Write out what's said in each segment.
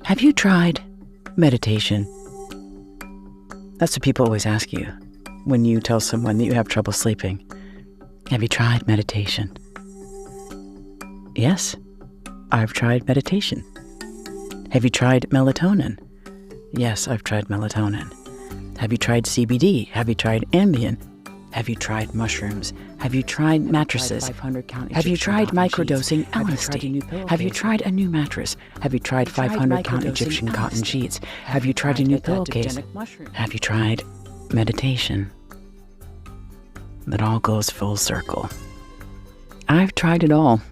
Have you tried meditation? That's what people always ask you when you tell someone that you have trouble sleeping. Have you tried meditation? Yes, I've tried meditation. Have you tried melatonin? Yes, I've tried melatonin. Have you tried CBD? Have you tried Ambien? Have you tried mushrooms? Have you tried mattresses? Have you tried microdosing LSD? Have you tried a new mattress? Have you tried 500-count Egyptian cotton sheets? Have you tried a new pillowcase? Have you tried meditation? That all goes full circle. I've tried it all.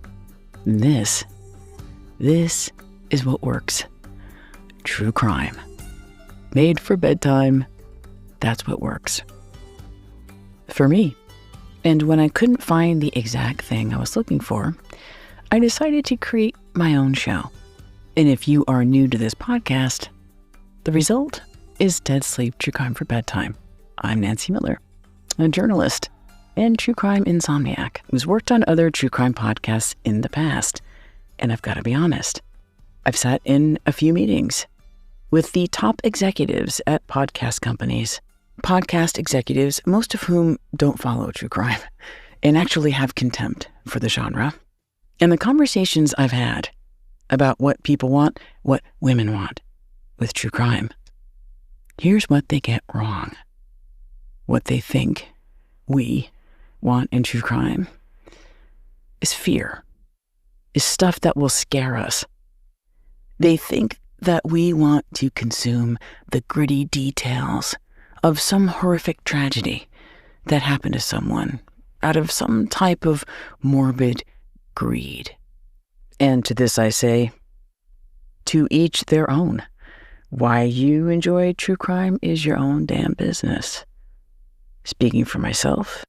And this is what works. True crime. Made for bedtime. That's what works. For me. And when I couldn't find the exact thing I was looking for, I decided to create my own show. And if you are new to this podcast, the result is Dead Sleep True Crime for Bedtime. I'm Nancy Miller, a journalist and true crime insomniac who's worked on other true crime podcasts in the past. And I've got to be honest, I've sat in a few meetings with the top executives at podcast companies. Podcast executives, most of whom don't follow true crime and actually have contempt for the genre. And the conversations I've had about what people want, what women want with true crime, here's what they get wrong. What they think we want in true crime is fear, is stuff that will scare us. They think that we want to consume the gritty details of some horrific tragedy that happened to someone out of some type of morbid greed. And to this I say, to each their own. Why you enjoy true crime is your own damn business. Speaking for myself,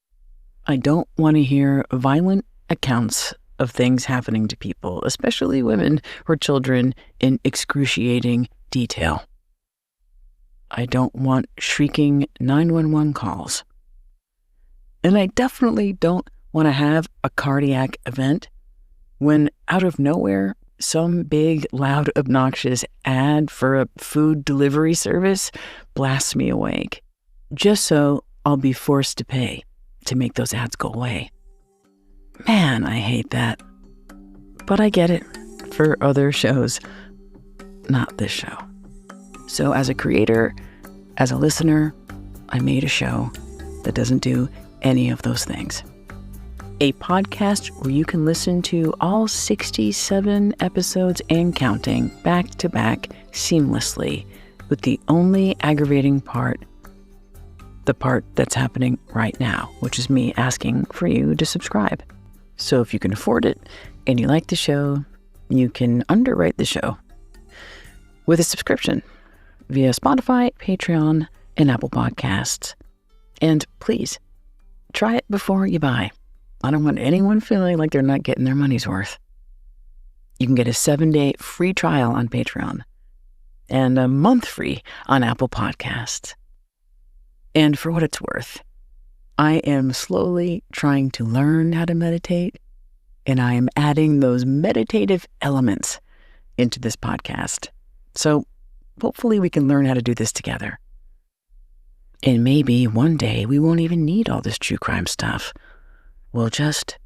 I don't want to hear violent accounts of things happening to people, especially women or children, in excruciating detail. I don't want shrieking 911 calls. And I definitely don't want to have a cardiac event when out of nowhere, some big, loud, obnoxious ad for a food delivery service blasts me awake, just so I'll be forced to pay to make those ads go away. Man, I hate that. But I get it for other shows, not this show. So as a creator, as a listener, I made a show that doesn't do any of those things. A podcast where you can listen to all 67 episodes and counting back to back seamlessly, with the only aggravating part, the part that's happening right now, which is me asking for you to subscribe. So if you can afford it and you like the show, you can underwrite the show with a subscription via Spotify, Patreon, and Apple Podcasts. And please, try it before you buy. I don't want anyone feeling like they're not getting their money's worth. You can get a 7-day free trial on Patreon and a month free on Apple Podcasts. And for what it's worth, I am slowly trying to learn how to meditate, and I am adding those meditative elements into this podcast. So hopefully we can learn how to do this together. And maybe one day we won't even need all this true crime stuff. We'll just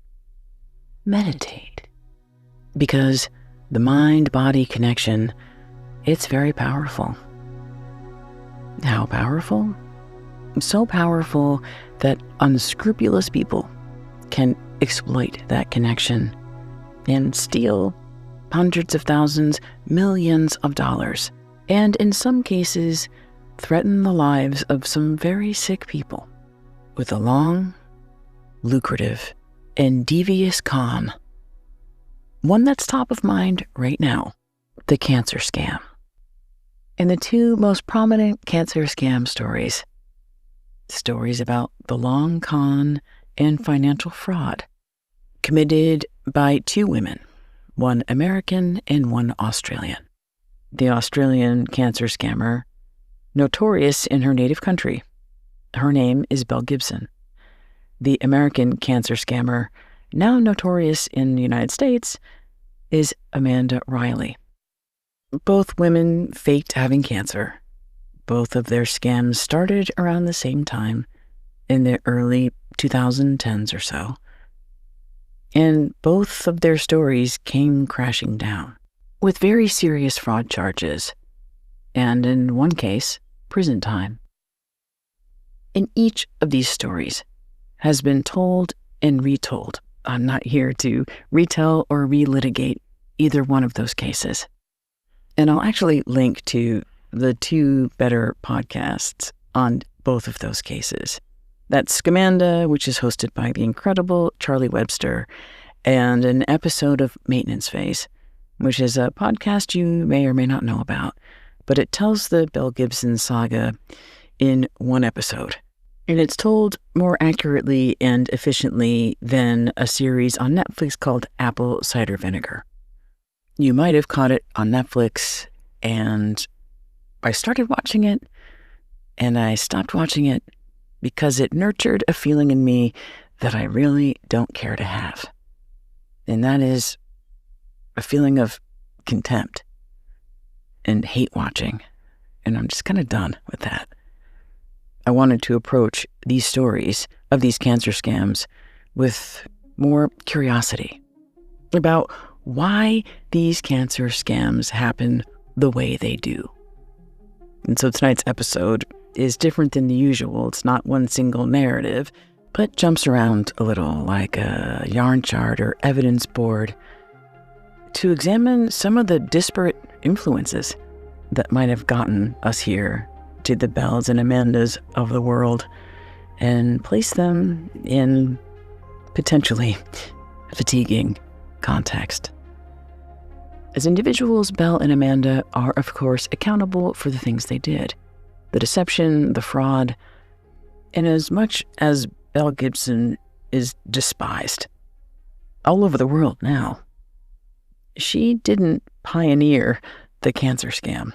meditate. Because the mind-body connection, it's very powerful. How powerful? So powerful that unscrupulous people can exploit that connection and steal hundreds of thousands, millions of dollars, and in some cases, threaten the lives of some very sick people with a long, lucrative, and devious con. One that's top of mind right now, the cancer scam. And the two most prominent cancer scam stories about the long con and financial fraud committed by two women, one American and one Australian. The Australian cancer scammer, notorious in her native country. Her name is Belle Gibson. The American cancer scammer now notorious in the United States, is Amanda Riley. Both women faked having cancer. Both of their scams started around the same time, in the early 2010s or so. And both of their stories came crashing down, with very serious fraud charges, and in one case, prison time. And each of these stories has been told and retold. I'm not here to retell or relitigate either one of those cases. And I'll actually link to the two better podcasts on both of those cases. That's Scamanda, which is hosted by the incredible Charlie Webster, and an episode of Maintenance Phase, which is a podcast you may or may not know about, but it tells the Belle Gibson saga in one episode. And it's told more accurately and efficiently than a series on Netflix called Apple Cider Vinegar. You might have caught it on Netflix, and I started watching it, and I stopped watching it because it nurtured a feeling in me that I really don't care to have. And that is a feeling of contempt and hate watching. And I'm just kind of done with that. I wanted to approach these stories of these cancer scams with more curiosity about why these cancer scams happen the way they do. And so tonight's episode is different than the usual. It's not one single narrative, but jumps around a little like a yarn chart or evidence board to examine some of the disparate influences that might have gotten us here to the Belles and Amandas of the world and place them in potentially fatiguing context. As individuals, Belle and Amanda are, of course, accountable for the things they did. The deception, the fraud, and as much as Belle Gibson is despised all over the world now, she didn't pioneer the cancer scam.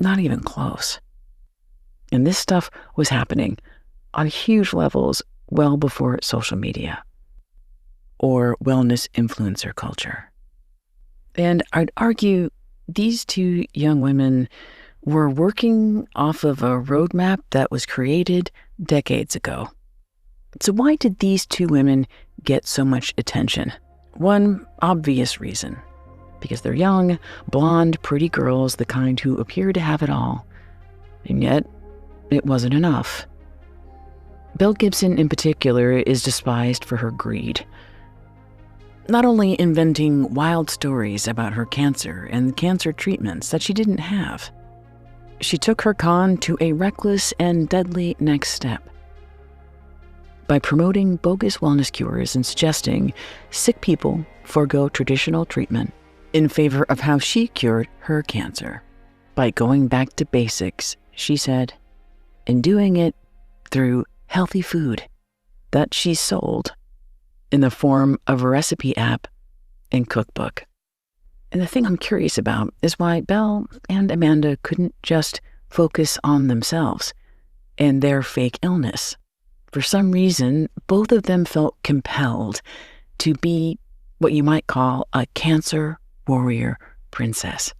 Not even close. And this stuff was happening on huge levels well before social media or wellness influencer culture. And I'd argue these two young women were working off of a roadmap that was created decades ago. So why did these two women get so much attention? One obvious reason. Because they're young, blonde, pretty girls, the kind who appear to have it all. And yet, it wasn't enough. Belle Gibson in particular is despised for her greed. Not only inventing wild stories about her cancer and cancer treatments that she didn't have, she took her con to a reckless and deadly next step by promoting bogus wellness cures and suggesting sick people forego traditional treatment in favor of how she cured her cancer by going back to basics, she said, and doing it through healthy food that she sold in the form of a recipe app and cookbook. And the thing I'm curious about is why Belle and Amanda couldn't just focus on themselves and their fake illness. For some reason, both of them felt compelled to be what you might call a cancer warrior princess.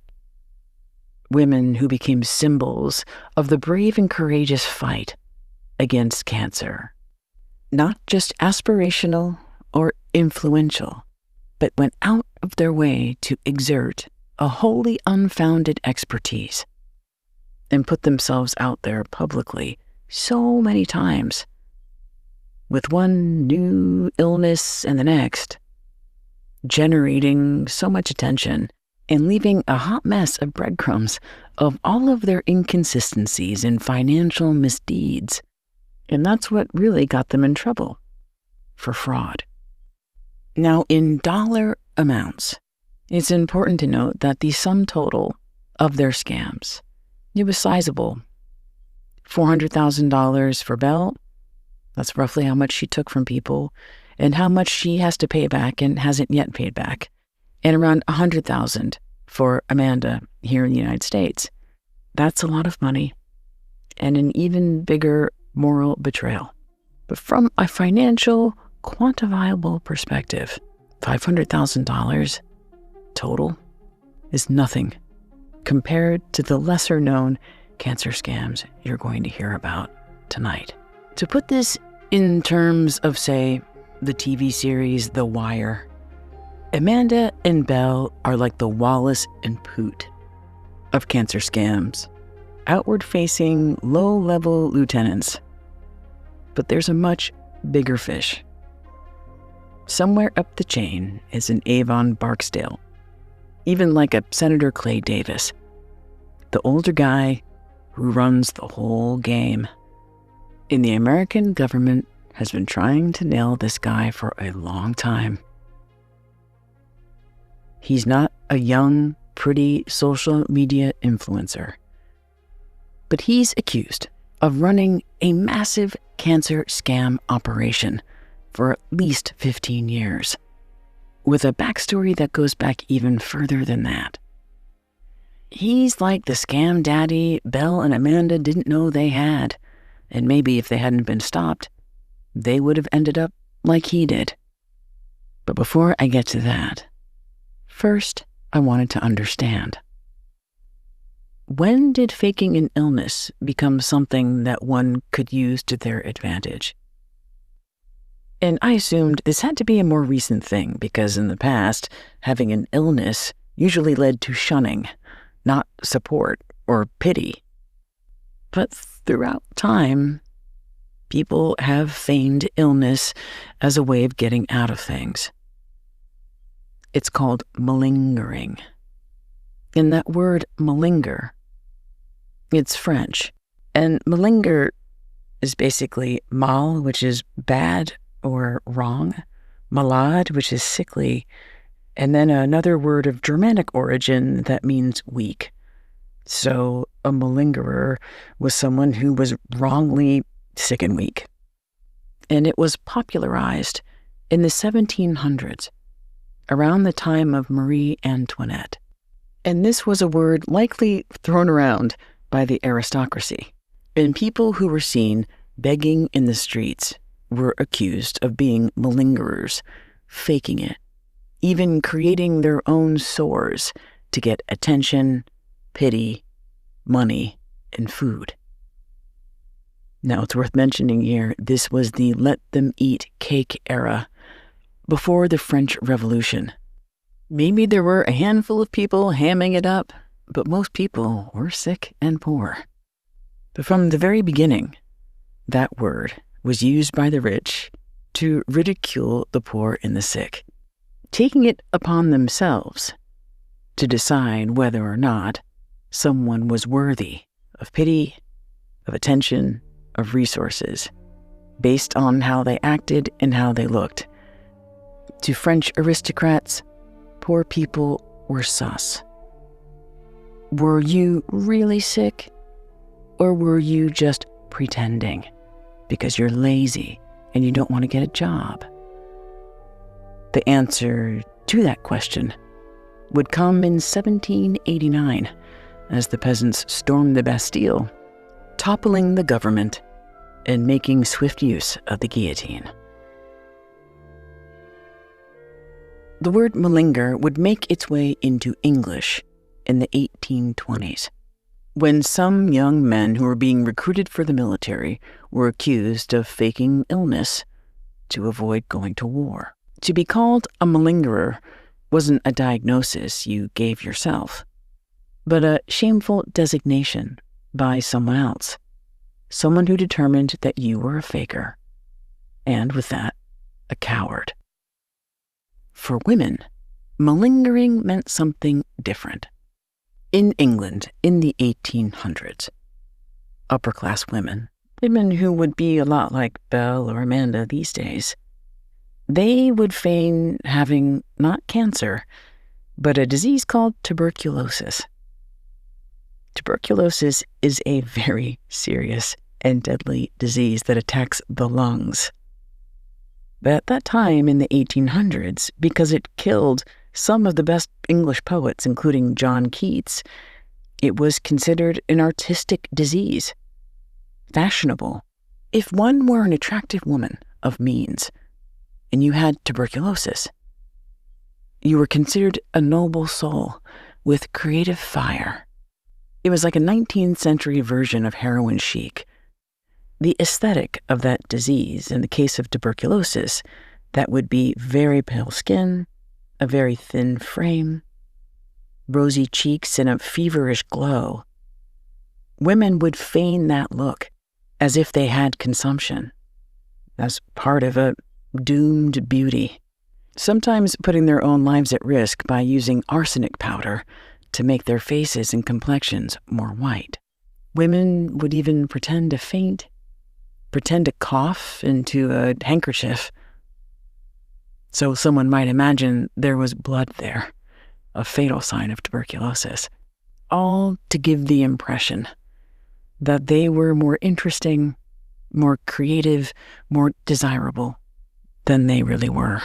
Women who became symbols of the brave and courageous fight against cancer. Not just aspirational or influential, but went out of their way to exert a wholly unfounded expertise and put themselves out there publicly so many times, with one new illness and the next, generating so much attention and leaving a hot mess of breadcrumbs of all of their inconsistencies and financial misdeeds. And that's what really got them in trouble for fraud. Now, in dollar amounts, it's important to note that the sum total of their scams, it was sizable. $400,000 for Belle, that's roughly how much she took from people, and how much she has to pay back and hasn't yet paid back, and around $100,000 for Amanda here in the United States. That's a lot of money, and an even bigger moral betrayal. But from a financial quantifiable perspective, $500,000 total is nothing compared to the lesser-known cancer scams you're going to hear about tonight. To put this in terms of, say, the TV series The Wire, Amanda and Belle are like the Wallace and Poot of cancer scams, outward-facing, low-level lieutenants. But there's a much bigger fish. Somewhere up the chain is an Avon Barksdale, even like a Senator Clay Davis, the older guy who runs the whole game. And the American government has been trying to nail this guy for a long time. He's not a young, pretty social media influencer, but he's accused of running a massive cancer scam operation for at least 15 years, with a backstory that goes back even further than that. He's like the scam daddy Belle and Amanda didn't know they had, and maybe if they hadn't been stopped, they would have ended up like he did. But before I get to that, first I wanted to understand. When did faking an illness become something that one could use to their advantage? And I assumed this had to be a more recent thing because in the past, having an illness usually led to shunning, not support or pity. But throughout time, people have feigned illness as a way of getting out of things. It's called malingering. And that word malinger, it's French. And malinger is basically mal, which is bad or wrong, malade, which is sickly, and then another word of Germanic origin that means weak. So a malingerer was someone who was wrongly sick and weak. And it was popularized in the 1700s, around the time of Marie Antoinette. And this was a word likely thrown around by the aristocracy. And people who were seen begging in the streets were accused of being malingerers, faking it, even creating their own sores to get attention, pity, money, and food. Now, it's worth mentioning here, this was the let them eat cake era, before the French Revolution. Maybe there were a handful of people hamming it up, but most people were sick and poor. But from the very beginning, that word was used by the rich to ridicule the poor and the sick, taking it upon themselves to decide whether or not someone was worthy of pity, of attention, of resources, based on how they acted and how they looked. To French aristocrats, poor people were sus. Were you really sick, or were you just pretending because you're lazy and you don't want to get a job? The answer to that question would come in 1789 as the peasants stormed the Bastille, toppling the government and making swift use of the guillotine. The word malinger would make its way into English in the 1820s, when some young men who were being recruited for the military were accused of faking illness to avoid going to war. To be called a malingerer wasn't a diagnosis you gave yourself, but a shameful designation by someone else, someone who determined that you were a faker, and with that, a coward. For women, malingering meant something different. In England in the 1800s, upper-class women who would be a lot like Belle or Amanda these days, they would feign having not cancer, but a disease called tuberculosis. Tuberculosis is a very serious and deadly disease that attacks the lungs. But at that time in the 1800s, because it killed some of the best English poets, including John Keats, it was considered an artistic disease, fashionable. If one were an attractive woman of means, and you had tuberculosis. You were considered a noble soul with creative fire. It was like a 19th century version of heroin chic. The aesthetic of that disease, in the case of tuberculosis, that would be very pale skin, a very thin frame, rosy cheeks, and a feverish glow. Women would feign that look as if they had consumption, as part of a doomed beauty, sometimes putting their own lives at risk by using arsenic powder to make their faces and complexions more white. Women would even pretend to faint, pretend to cough into a handkerchief, so someone might imagine there was blood there, a fatal sign of tuberculosis, all to give the impression that they were more interesting, more creative, more desirable than they really were.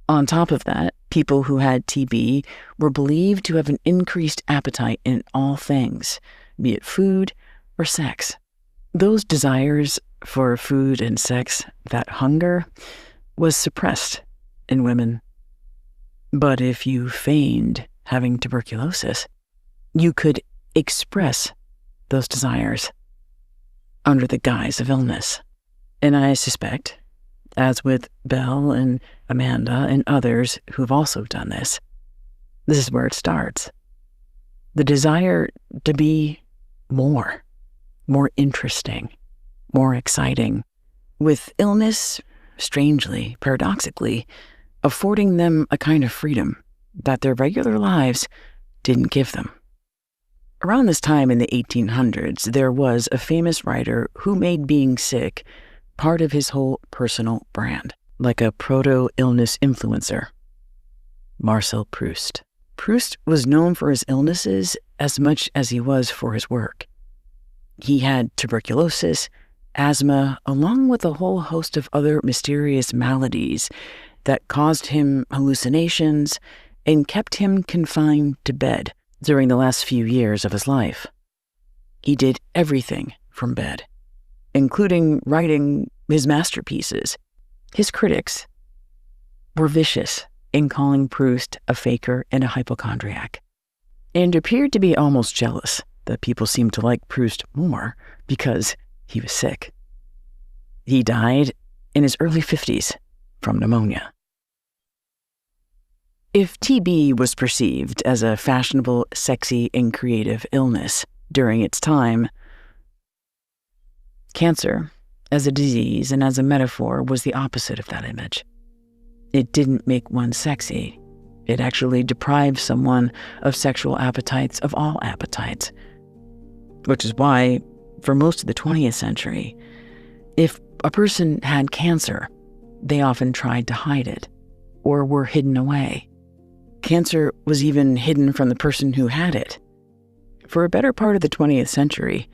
On top of that, people who had TB were believed to have an increased appetite in all things, be it food or sex. Those desires for food and sex, that hunger, was suppressed in women. But if you feigned having tuberculosis, you could express those desires under the guise of illness. And I suspect, as with Belle and Amanda and others who've also done this is where it starts. The desire to be more interesting, more exciting, with illness, strangely, paradoxically, affording them a kind of freedom that their regular lives didn't give them. Around this time in the 1800s, there was a famous writer who made being sick part of his whole personal brand, like a proto-illness influencer. Marcel Proust. Proust was known for his illnesses as much as he was for his work. He had tuberculosis, asthma, along with a whole host of other mysterious maladies that caused him hallucinations and kept him confined to bed during the last few years of his life. He did everything from bed, including writing his masterpieces. His critics were vicious in calling Proust a faker and a hypochondriac, and appeared to be almost jealous that people seemed to like Proust more because he was sick. He died in his early 50s from pneumonia. If TB was perceived as a fashionable, sexy, and creative illness during its time, cancer, as a disease and as a metaphor, was the opposite of that image. It didn't make one sexy. It actually deprived someone of sexual appetites, of all appetites. Which is why, for most of the 20th century, if a person had cancer, they often tried to hide it, or were hidden away. Cancer was even hidden from the person who had it. For a better part of the 20th century,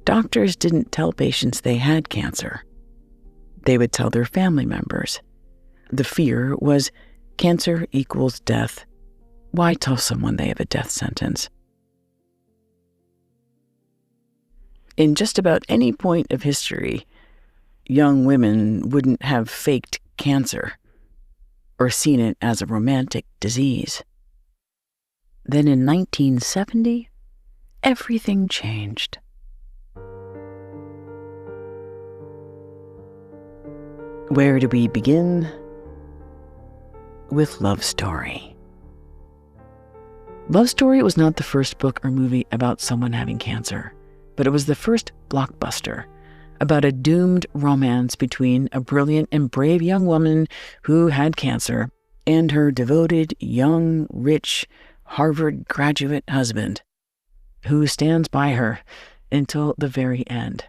doctors didn't tell patients they had cancer. They would tell their family members. The fear was cancer equals death. Why tell someone they have a death sentence? In just about any point of history, young women wouldn't have faked cancer or seen it as a romantic disease. Then in 1970, everything changed. Where do we begin? With Love Story. Love Story was not the first book or movie about someone having cancer, but it was the first blockbuster about a doomed romance between a brilliant and brave young woman who had cancer and her devoted, young, rich, Harvard graduate husband, who stands by her until the very end.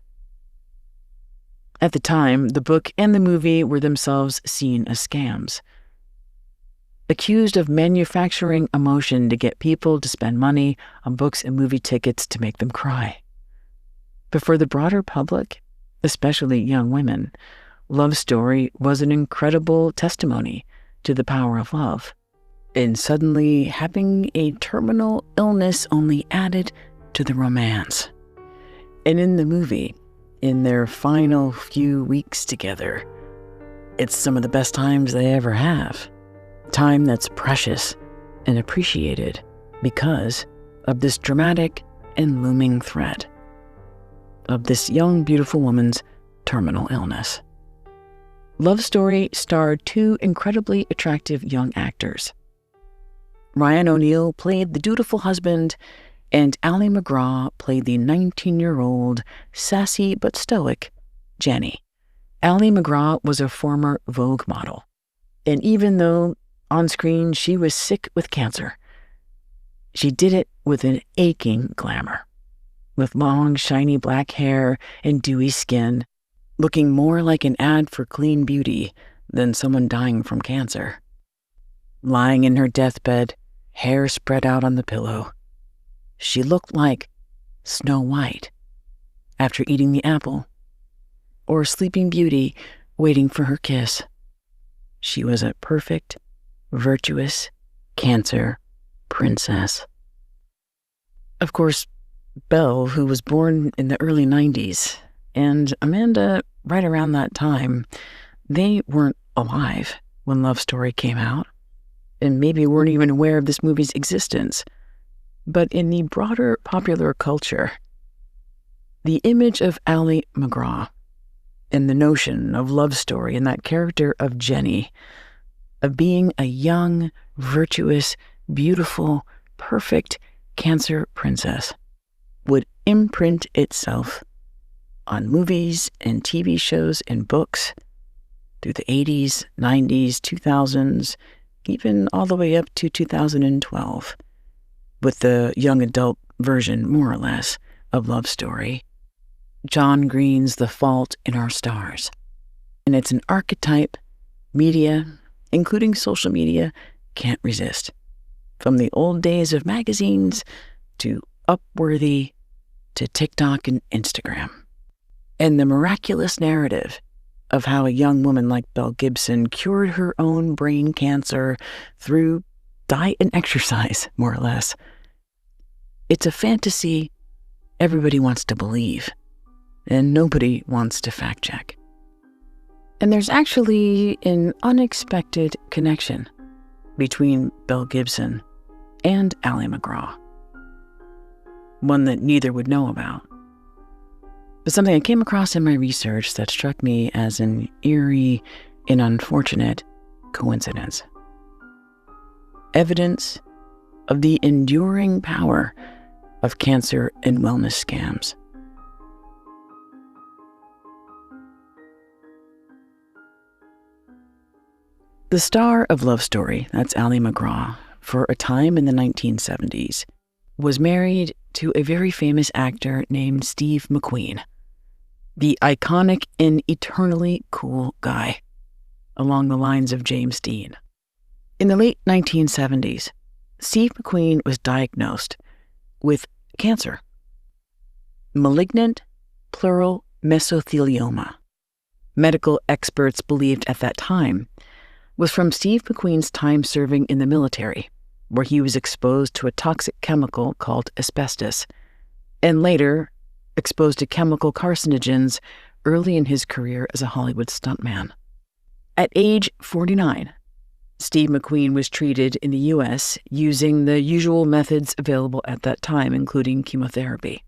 At the time, the book and the movie were themselves seen as scams, accused of manufacturing emotion to get people to spend money on books and movie tickets to make them cry. But for the broader public, especially young women, Love Story was an incredible testimony to the power of love. And suddenly, having a terminal illness only added to the romance. And in the movie, in their final few weeks together, It's some of the best times they ever have. Time that's precious and appreciated because of this dramatic and looming threat of this young, beautiful woman's terminal illness. Love Story starred two incredibly attractive young actors. Ryan O'Neal played the dutiful husband, and Ally McGraw played the 19-year-old, sassy but stoic Jenny. Ally McGraw was a former Vogue model, and even though on screen she was sick with cancer, she did it with an aching glamour, with long, shiny black hair and dewy skin, looking more like an ad for clean beauty than someone dying from cancer. Lying in her deathbed, hair spread out on the pillow, she looked like Snow White after eating the apple, or Sleeping Beauty waiting for her kiss. She was a perfect, virtuous cancer princess. Of course, Belle, who was born in the early 90s, and Amanda right around that time, they weren't alive when Love Story came out, and maybe weren't even aware of this movie's existence. But in the broader popular culture, the image of Ally McGraw and the notion of Love Story and that character of Jenny, of being a young, virtuous, beautiful, perfect cancer princess, would imprint itself on movies and TV shows and books through the 80s, 90s, 2000s, even all the way up to 2012, with the young adult version, more or less, of Love Story, John Green's The Fault in Our Stars. And it's an archetype media, including social media, can't resist. From the old days of magazines to Upworthy to TikTok and Instagram. And the miraculous narrative of how a young woman like Belle Gibson cured her own brain cancer through diet and exercise, more or less. It's a fantasy everybody wants to believe, and nobody wants to fact check. And there's actually an unexpected connection between Belle Gibson and Ally McGraw, one that neither would know about. But something I came across in my research that struck me as an eerie and unfortunate coincidence. Evidence of the enduring power of cancer and wellness scams. The star of Love Story, that's Ally McGraw, for a time in the 1970s, was married to a very famous actor named Steve McQueen, the iconic and eternally cool guy, along the lines of James Dean. In the late 1970s, Steve McQueen was diagnosed with cancer, malignant pleural mesothelioma. Medical experts believed at that time was from Steve McQueen's time serving in the military, where he was exposed to a toxic chemical called asbestos, and later exposed to chemical carcinogens early in his career as a Hollywood stuntman. At age 49, Steve McQueen was treated in the U.S. using the usual methods available at that time, including chemotherapy.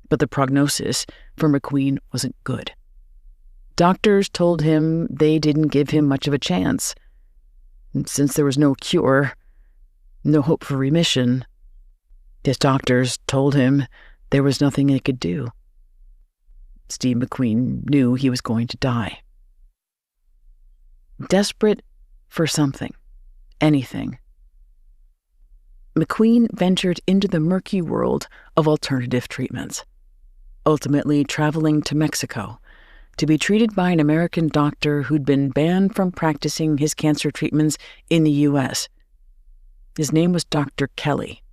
But the prognosis for McQueen wasn't good. Doctors told him they didn't give him much of a chance. And since there was no cure, no hope for remission, his doctors told him there was nothing they could do. Steve McQueen knew he was going to die. Desperate for something, anything, McQueen ventured into the murky world of alternative treatments, ultimately traveling to Mexico to be treated by an American doctor who'd been banned from practicing his cancer treatments in the U.S. His name was Dr. Kelly,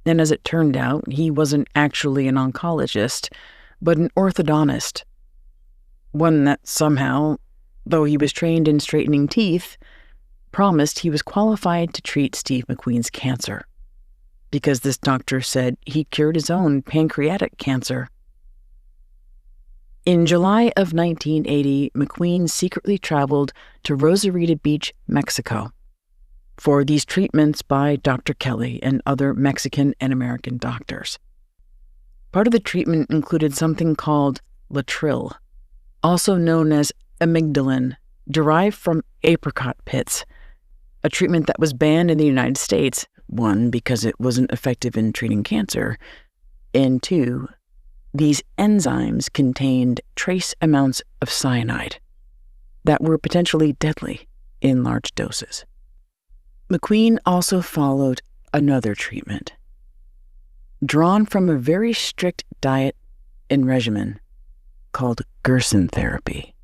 and as it turned out, he wasn't actually an oncologist, but an orthodontist, one that somehow, though he was trained in straightening teeth, promised he was qualified to treat Steve McQueen's cancer, because this doctor said he cured his own pancreatic cancer. In July of 1980, McQueen secretly traveled to Rosarito Beach, Mexico, for these treatments by Dr. Kelly and other Mexican and American doctors. Part of the treatment included something called Latril, also known as amygdalin, derived from apricot pits, a treatment that was banned in the United States, one, because it wasn't effective in treating cancer, and two, these enzymes contained trace amounts of cyanide that were potentially deadly in large doses. McQueen also followed another treatment, drawn from a very strict diet and regimen called Gerson therapy.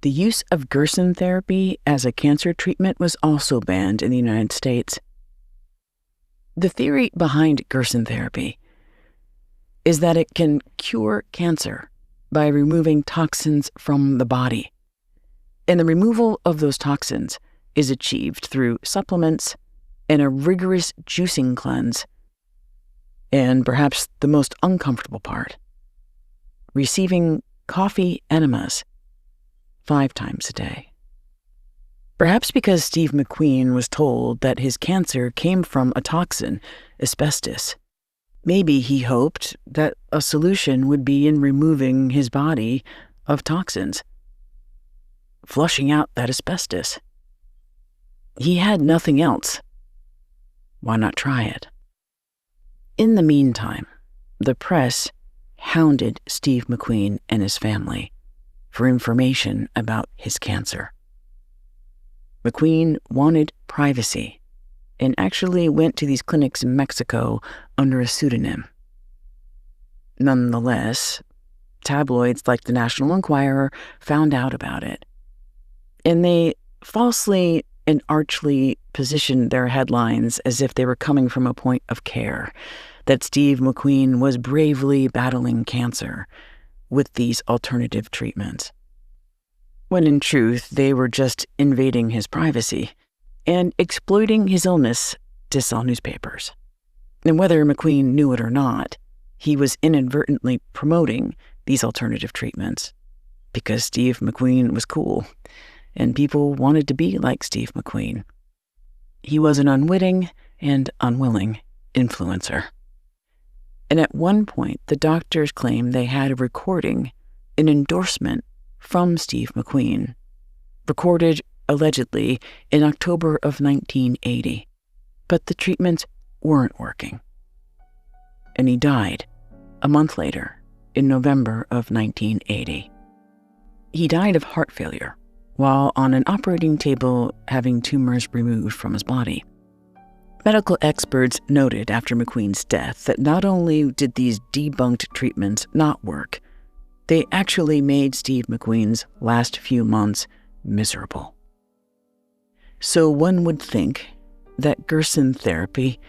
The use of Gerson therapy as a cancer treatment was also banned in the United States. The theory behind Gerson therapy is that it can cure cancer by removing toxins from the body, and the removal of those toxins is achieved through supplements and a rigorous juicing cleanse, and perhaps the most uncomfortable part, receiving coffee enemas 5 times a day. Perhaps because Steve McQueen was told that his cancer came from a toxin, asbestos, maybe he hoped that a solution would be in removing his body of toxins, flushing out that asbestos. He had nothing else. Why not try it? In the meantime, the press hounded Steve McQueen and his family for information about his cancer. McQueen wanted privacy and actually went to these clinics in Mexico under a pseudonym. Nonetheless, tabloids like the National Enquirer found out about it, and they falsely and archly positioned their headlines as if they were coming from a point of care, that Steve McQueen was bravely battling cancer with these alternative treatments, when in truth they were just invading his privacy and exploiting his illness to sell newspapers. And whether McQueen knew it or not, he was inadvertently promoting these alternative treatments because Steve McQueen was cool and people wanted to be like Steve McQueen. He was an unwitting and unwilling influencer. And at one point, the doctors claimed they had a recording, an endorsement from Steve McQueen, recorded allegedly in October of 1980. But the treatments weren't working. And he died a month later, in November of 1980. He died of heart failure while on an operating table having tumors removed from his body. Medical experts noted after McQueen's death that not only did these debunked treatments not work, they actually made Steve McQueen's last few months miserable. So one would think that Gerson therapy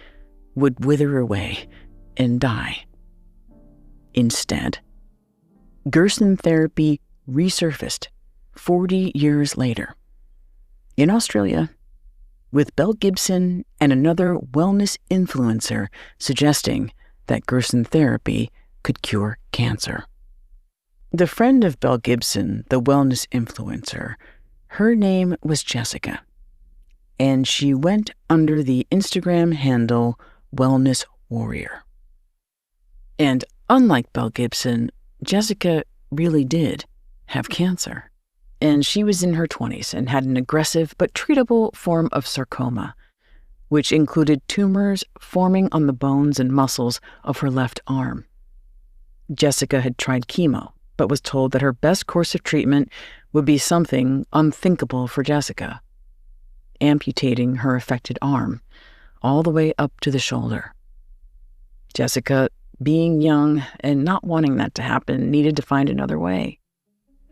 would wither away and die. Instead, Gerson therapy resurfaced 40 years later in Australia, with Belle Gibson and another wellness influencer suggesting that Gerson therapy could cure cancer. The friend of Belle Gibson, the wellness influencer, her name was Jessica, and she went under the Instagram handle Wellness Warrior. And unlike Belle Gibson, Jessica really did have cancer. And she was in her 20s and had an aggressive but treatable form of sarcoma, which included tumors forming on the bones and muscles of her left arm. Jessica had tried chemo, but was told that her best course of treatment would be something unthinkable for Jessica, amputating her affected arm all the way up to the shoulder. Jessica, being young and not wanting that to happen, needed to find another way.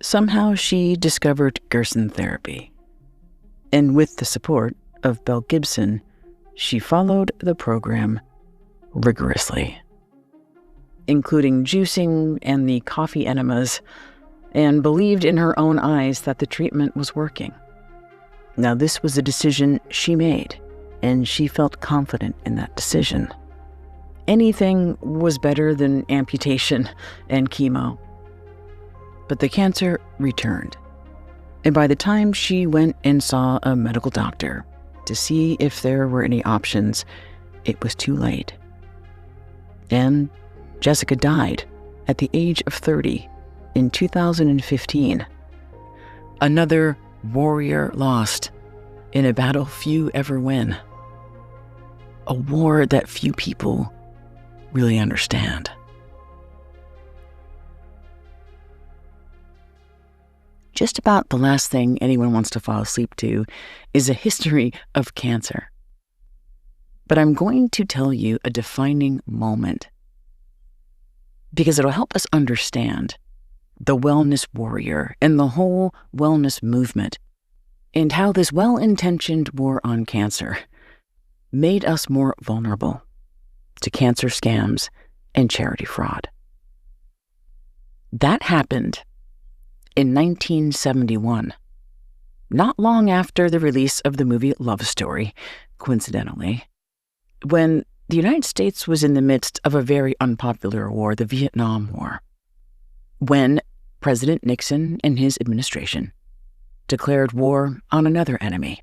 Somehow she discovered Gerson therapy, and with the support of Belle Gibson, she followed the program rigorously, including juicing and the coffee enemas, and believed in her own eyes that the treatment was working. Now, this was a decision she made, and she felt confident in that decision. Anything was better than amputation and chemo. But the cancer returned. And by the time she went and saw a medical doctor to see if there were any options, it was too late. And Jessica died at the age of 30 in 2015. Another warrior lost in a battle few ever win. A war that few people really understand. Just about the last thing anyone wants to fall asleep to is a history of cancer. But I'm going to tell you a defining moment because it'll help us understand the wellness warrior and the whole wellness movement and how this well-intentioned war on cancer made us more vulnerable to cancer scams and charity fraud. That happened in 1971, not long after the release of the movie Love Story, coincidentally, when the United States was in the midst of a very unpopular war, the Vietnam War, when President Nixon and his administration declared war on another enemy,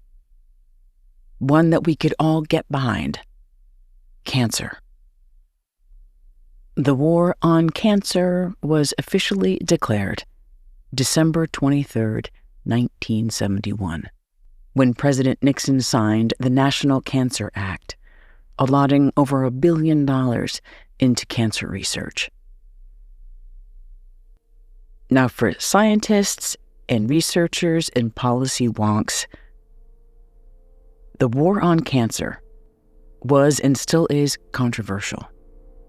one that we could all get behind: cancer. The war on cancer was officially declared December 23rd, 1971, when President Nixon signed the National Cancer Act, allotting over $1 billion into cancer research. Now, for scientists and researchers and policy wonks, the war on cancer was and still is controversial.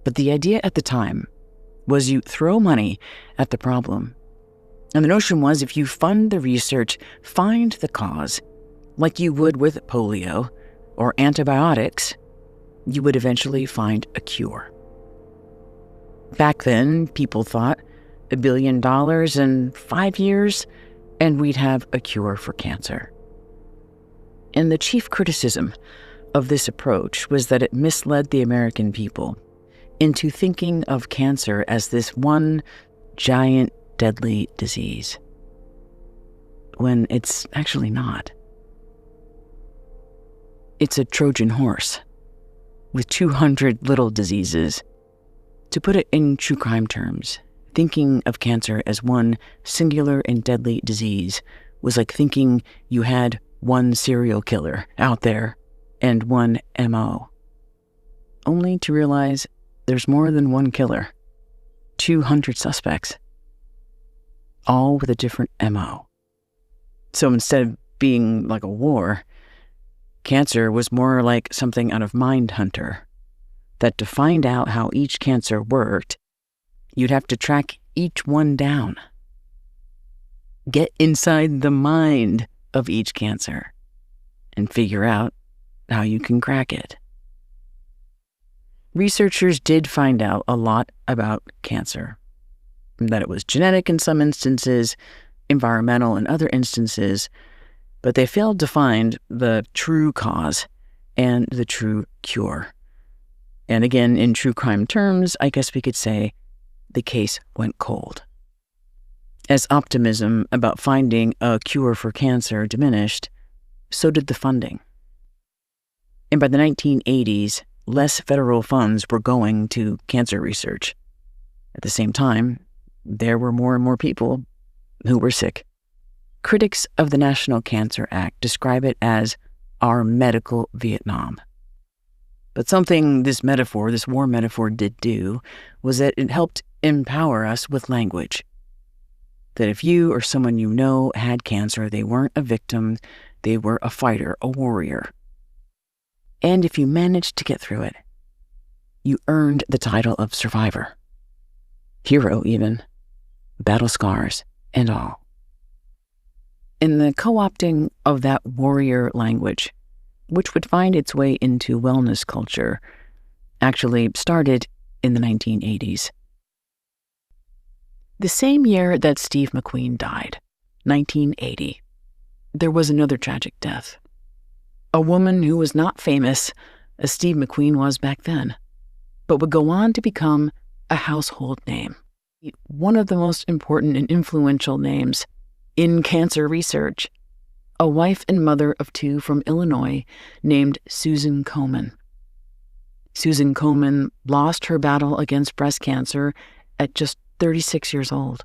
But the idea at the time was you throw money at the problem. And the notion was if you fund the research, find the cause, like you would with polio or antibiotics, you would eventually find a cure. Back then, people thought $1 billion in 5 years, and we'd have a cure for cancer. And the chief criticism of this approach was that it misled the American people into thinking of cancer as this one giant deadly disease, when it's actually not. It's a Trojan horse with 200 little diseases. To put it in true crime terms, thinking of cancer as one singular and deadly disease was like thinking you had one serial killer out there and one MO, only to realize there's more than one killer, 200 suspects, all with a different MO. So instead of being like a war, cancer was more like something out of Mindhunter, that to find out how each cancer worked, you'd have to track each one down. Get inside the mind of each cancer and figure out how you can crack it. Researchers did find out a lot about cancer, that it was genetic in some instances, environmental in other instances, but they failed to find the true cause and the true cure. And again, in true crime terms, I guess we could say the case went cold. As optimism about finding a cure for cancer diminished, so did the funding. And by the 1980s, less federal funds were going to cancer research. At the same time, there were more and more people who were sick. Critics of the National Cancer Act describe it as our medical Vietnam. But something this war metaphor did do, was that it helped empower us with language. That if you or someone you know had cancer, they weren't a victim, they were a fighter, a warrior. And if you managed to get through it, you earned the title of survivor. Hero even. Battle scars and all. In the co-opting of that warrior language, which would find its way into wellness culture, actually started in the 1980s. The same year that Steve McQueen died, 1980, there was another tragic death. A woman who was not famous, as Steve McQueen was back then, but would go on to become a household name. one of the most important and influential names in cancer research, a wife and mother of 2 from Illinois named Susan Komen. Susan Komen lost her battle against breast cancer at just 36 years old.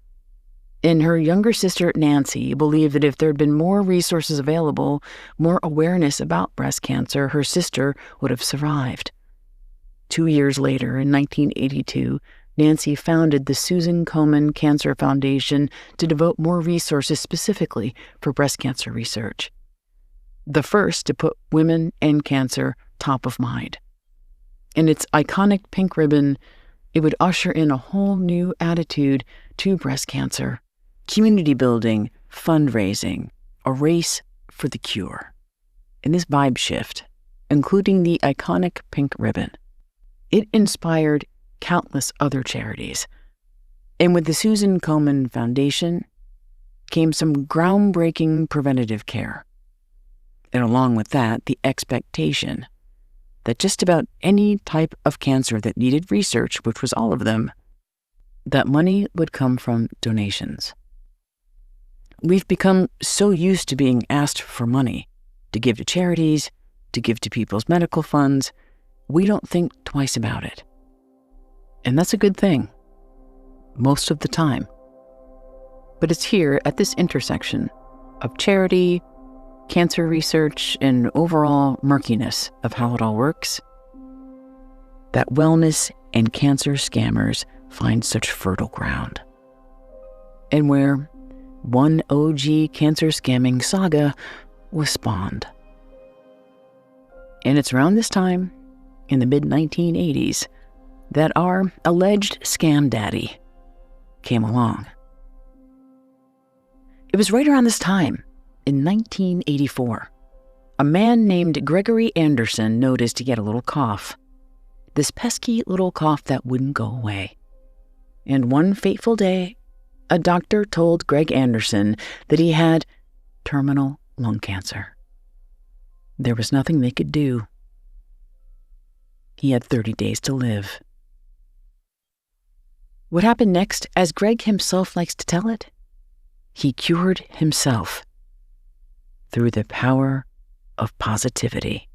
And her younger sister, Nancy, believed that if there had been more resources available, more awareness about breast cancer, her sister would have survived. 2 years later, in 1982, Nancy founded the Susan Komen Cancer Foundation to devote more resources specifically for breast cancer research. The first to put women and cancer top of mind. In its iconic pink ribbon, it would usher in a whole new attitude to breast cancer. Community building, fundraising, a race for the cure. And this vibe shift, including the iconic pink ribbon, it inspired countless other charities. And with the Susan Komen Foundation came some groundbreaking preventative care. And along with that, the expectation that just about any type of cancer that needed research, which was all of them, that money would come from donations. We've become so used to being asked for money to give to charities, to give to people's medical funds, we don't think twice about it. And that's a good thing, most of the time. But it's here at this intersection of charity, cancer research, and overall murkiness of how it all works, that wellness and cancer scammers find such fertile ground. And where one OG cancer scamming saga was spawned. And it's around this time, in the mid-1980s, that our alleged scam daddy came along. It was right around this time, in 1984, a man named Gregory Anderson noticed he had a little cough. This pesky little cough that wouldn't go away. And one fateful day, a doctor told Greg Anderson that he had terminal lung cancer. There was nothing they could do. He had 30 days to live. What happened next, as Greg himself likes to tell it? He cured himself through the power of positivity.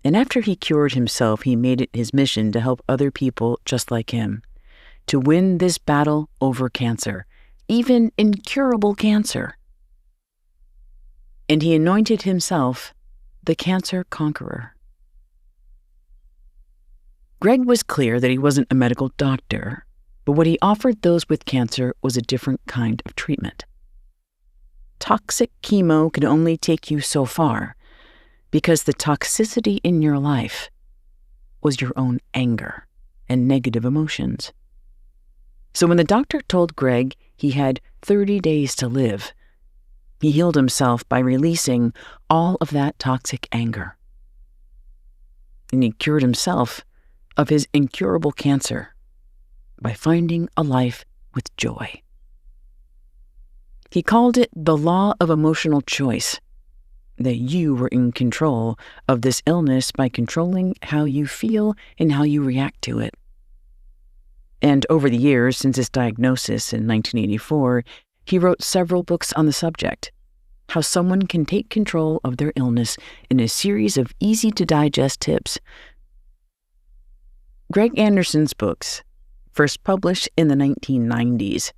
And after he cured himself, he made it his mission to help other people just like him, to win this battle over cancer, even incurable cancer. And he anointed himself the cancer conqueror. Greg was clear that he wasn't a medical doctor, but what he offered those with cancer was a different kind of treatment. Toxic chemo could only take you so far, because the toxicity in your life was your own anger and negative emotions. So when the doctor told Greg he had 30 days to live, he healed himself by releasing all of that toxic anger. And he cured himself of his incurable cancer by finding a life with joy. He called it the law of emotional choice, that you were in control of this illness by controlling how you feel and how you react to it. And over the years since his diagnosis in 1984, he wrote several books on the subject, how someone can take control of their illness in a series of easy-to-digest tips. Greg Anderson's books, first published in the 1990s,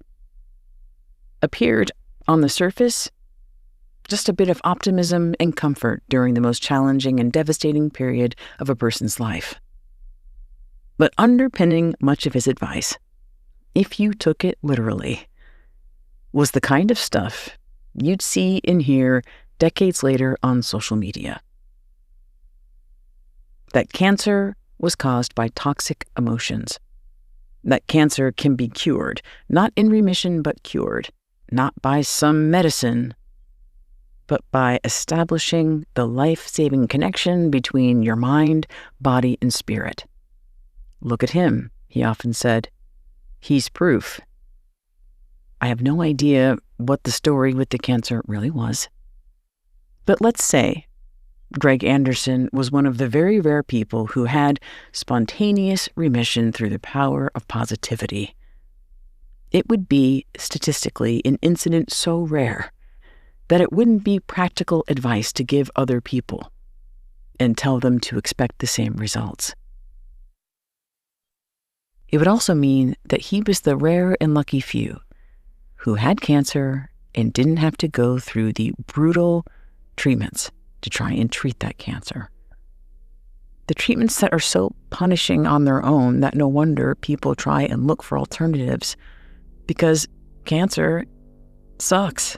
appeared on the surface just a bit of optimism and comfort during the most challenging and devastating period of a person's life. But underpinning much of his advice, if you took it literally, was the kind of stuff you'd see and hear decades later on social media. That cancer was caused by toxic emotions. That cancer can be cured, not in remission but cured, not by some medicine, but by establishing the life-saving connection between your mind, body, and spirit. Look at him, he often said. He's proof. I have no idea what the story with the cancer really was. But let's say Greg Anderson was one of the very rare people who had spontaneous remission through the power of positivity. It would be, statistically, an incident so rare that it wouldn't be practical advice to give other people and tell them to expect the same results. It would also mean that he was the rare and lucky few who had cancer and didn't have to go through the brutal treatments to try and treat that cancer. The treatments that are so punishing on their own that no wonder people try and look for alternatives, because cancer sucks.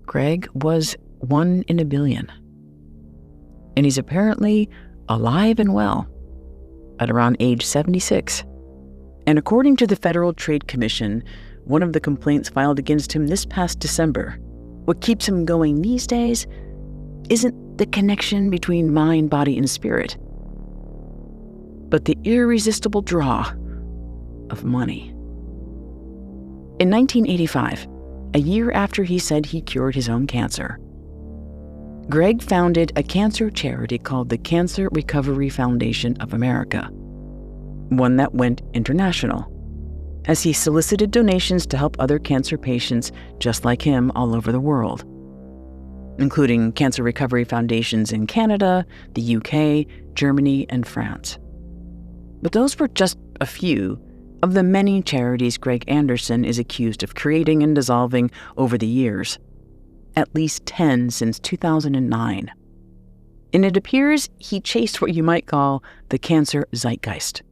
Greg was 1 in a billion, and he's apparently alive and well at around age 76. And according to the Federal Trade Commission, one of the complaints filed against him this past December, what keeps him going these days isn't the connection between mind, body, and spirit, but the irresistible draw of money. In 1985, a year after he said he cured his own cancer, Greg founded a cancer charity called the Cancer Recovery Foundation of America, one that went international, as he solicited donations to help other cancer patients just like him all over the world, including cancer recovery foundations in Canada, the UK, Germany, and France. But those were just a few of the many charities Greg Anderson is accused of creating and dissolving over the years, at least 10 since 2009. And it appears he chased what you might call the cancer zeitgeist.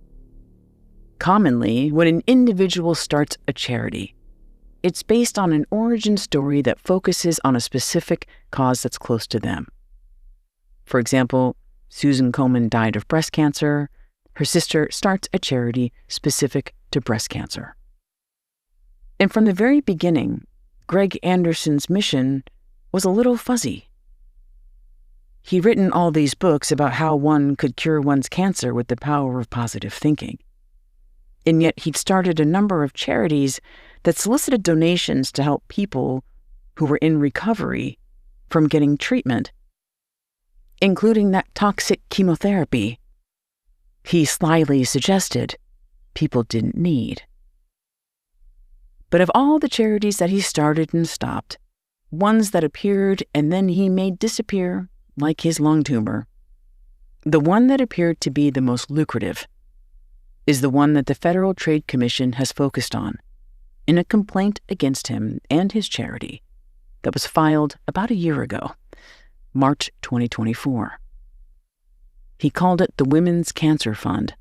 Commonly, when an individual starts a charity, it's based on an origin story that focuses on a specific cause that's close to them. For example, Susan Komen died of breast cancer. Her sister starts a charity specific to breast cancer. And from the very beginning, Greg Anderson's mission was a little fuzzy. He'd written all these books about how one could cure one's cancer with the power of positive thinking. And yet he'd started a number of charities that solicited donations to help people who were in recovery from getting treatment, including that toxic chemotherapy he slyly suggested people didn't need. But of all the charities that he started and stopped, ones that appeared and then he made disappear, like his lung tumor, the one that appeared to be the most lucrative is the one that the Federal Trade Commission has focused on in a complaint against him and his charity that was filed about a year ago, March 2024. He called it the Women's Cancer Fund.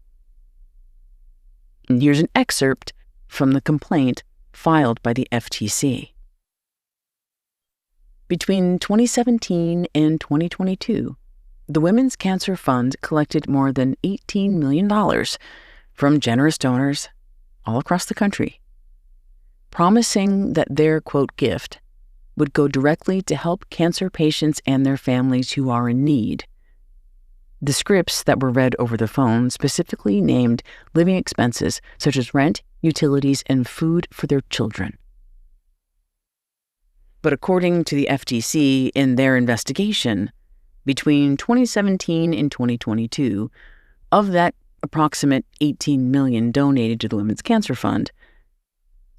And here's an excerpt from the complaint filed by the FTC. Between 2017 and 2022, the Women's Cancer Fund collected more than $18 million from generous donors all across the country, promising that their, quote, gift would go directly to help cancer patients and their families who are in need. The scripts that were read over the phone specifically named living expenses such as rent, utilities, and food for their children. But according to the FTC in their investigation, between 2017 and 2022, of that approximate $18 million donated to the Women's Cancer Fund,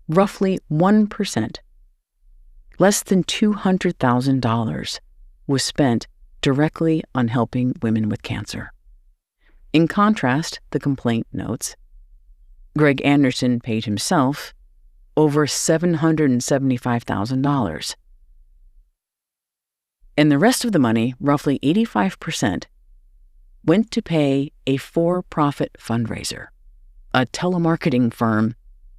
roughly 1%, less than $200,000, was spent directly on helping women with cancer. In contrast, the complaint notes, Greg Anderson paid himself over $775,000. And the rest of the money, roughly 85%, went to pay a for-profit fundraiser, a telemarketing firm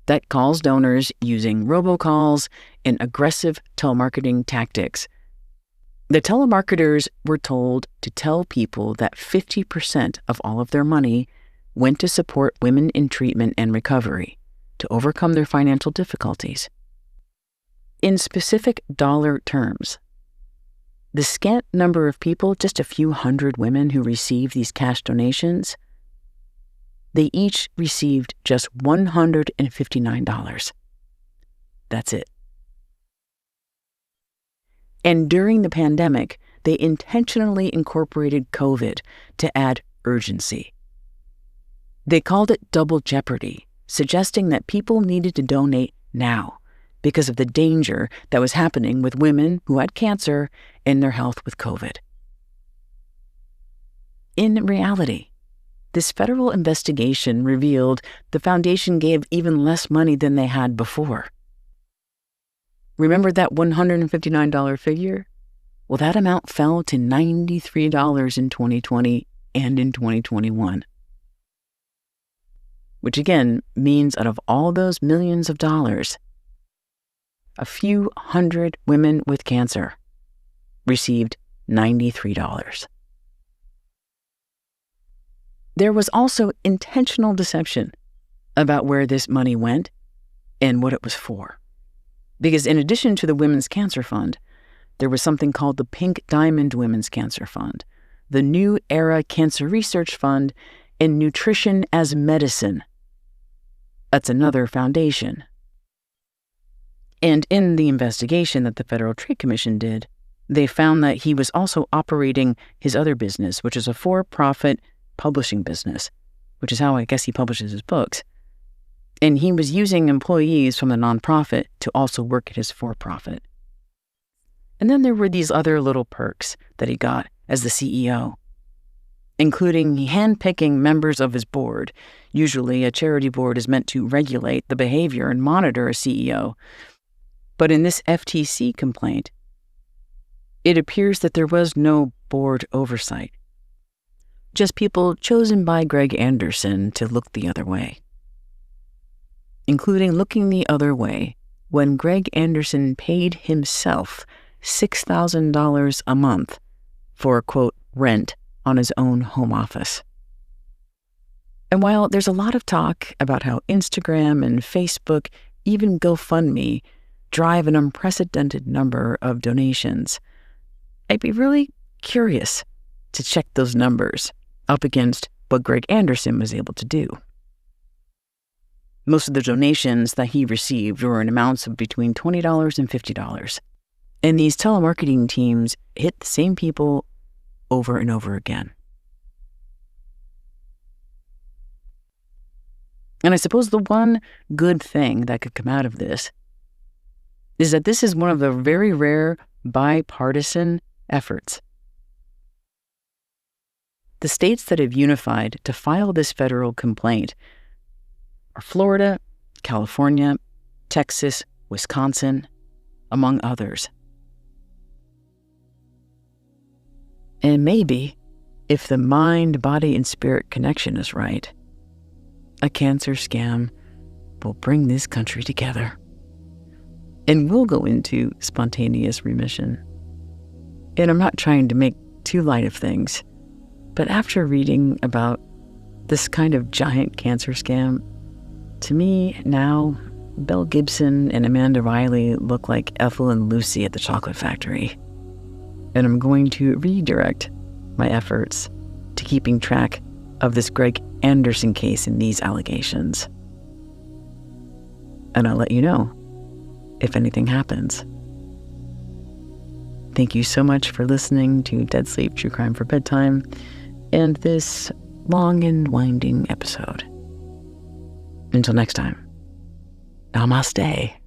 that calls donors using robocalls and aggressive telemarketing tactics. The telemarketers were told to tell people that 50% of all of their money went to support women in treatment and recovery to overcome their financial difficulties. In specific dollar terms, the scant number of people, just a few hundred women who received these cash donations, they each received just $159. That's it. And during the pandemic, they intentionally incorporated COVID to add urgency. They called it double jeopardy, suggesting that people needed to donate now because of the danger that was happening with women who had cancer and their health with COVID. In reality, this federal investigation revealed the foundation gave even less money than they had before. Remember that $159 figure? Well, that amount fell to $93 in 2020 and in 2021. Which again means out of all those millions of dollars, a few hundred women with cancer received $93. There was also intentional deception about where this money went and what it was for. Because in addition to the Women's Cancer Fund, there was something called the Pink Diamond Women's Cancer Fund, the New Era Cancer Research Fund, and Nutrition as Medicine. That's another foundation. And in the investigation that the Federal Trade Commission did, they found that he was also operating his other business, which is a for-profit publishing business, which is how I guess he publishes his books. And he was using employees from the nonprofit to also work at his for-profit. And then there were these other little perks that he got as the CEO, including handpicking members of his board. Usually, a charity board is meant to regulate the behavior and monitor a CEO. But in this FTC complaint, it appears that there was no board oversight. Just people chosen by Greg Anderson to look the other way. Including looking the other way when Greg Anderson paid himself $6,000 a month for, quote, rent on his own home office. And while there's a lot of talk about how Instagram and Facebook, even GoFundMe, drive an unprecedented number of donations, I'd be really curious to check those numbers up against what Greg Anderson was able to do. Most of the donations that he received were in amounts of between $20 and $50. And these telemarketing teams hit the same people over and over again. And I suppose the one good thing that could come out of this is that this is one of the very rare bipartisan efforts. The states that have unified to file this federal complaint are Florida, California, Texas, Wisconsin, among others. And maybe, if the mind, body, and spirit connection is right, a cancer scam will bring this country together. And we'll go into spontaneous remission. And I'm not trying to make too light of things, but after reading about this kind of giant cancer scam, to me now, Belle Gibson and Amanda Riley look like Ethel and Lucy at the chocolate factory. And I'm going to redirect my efforts to keeping track of this Greg Anderson case and these allegations. And I'll let you know if anything happens. Thank you so much for listening to Dead Sleep True Crime for Bedtime and this long and winding episode. Until next time, namaste.